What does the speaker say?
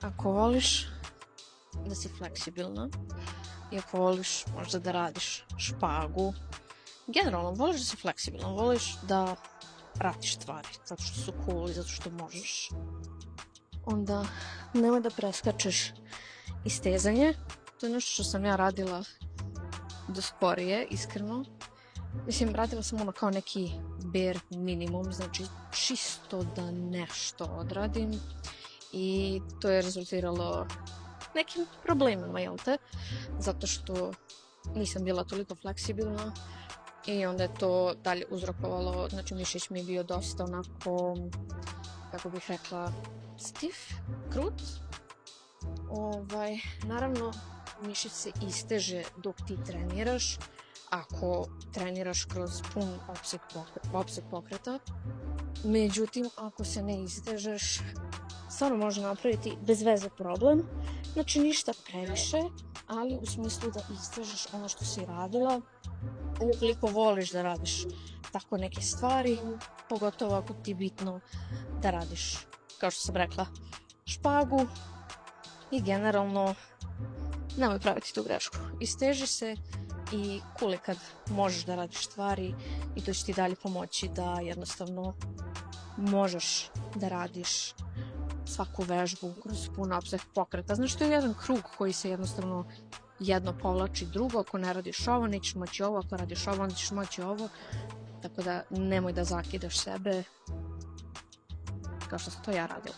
Ako voliš da si fleksibilna i ako voliš možda da radiš špagu, generalno voliš da si fleksibilna, voliš da radiš stvari zato što su cool i zato što možeš, onda nemoj da preskačeš istezanje. To je nešto što sam ja radila do skorije, iskreno. Mislim, radila sam ono kao neki bare minimum, znači čisto da nešto odradim i to je rezultiralo nekim problemima, jel te? Zato što nisam bila toliko fleksibilna i onda je to dalje uzrokovalo, znači mišić mi je bio dosta onako, kako bih rekla, stif, krut. Naravno, mišić se isteže dok ti treniraš, ako treniraš kroz pun opseg pokreta. Međutim, ako se ne istežeš, stvarno može napraviti bez veze problem. Znači ništa previše, ali u smislu da istežeš ono što si radila. Ukoliko voliš da radiš tako neke stvari, pogotovo ako ti je bitno da radiš, kao što sam rekla, špagu i generalno nemoj praviti tu grešku. Isteži se i cool je kad možeš da radiš stvari i to će ti dalje pomoći da jednostavno možeš da radiš svaku vežbu kroz pun opseg pokreta. Znači to je jedan krug koji se jednostavno jedno povlači drugo. Ako ne radiš ovo, nećeš moći ovo, ako radiš ovo, nećeš moći ovo. Tako da nemoj da zakidaš sebe kao što sam to ja radila.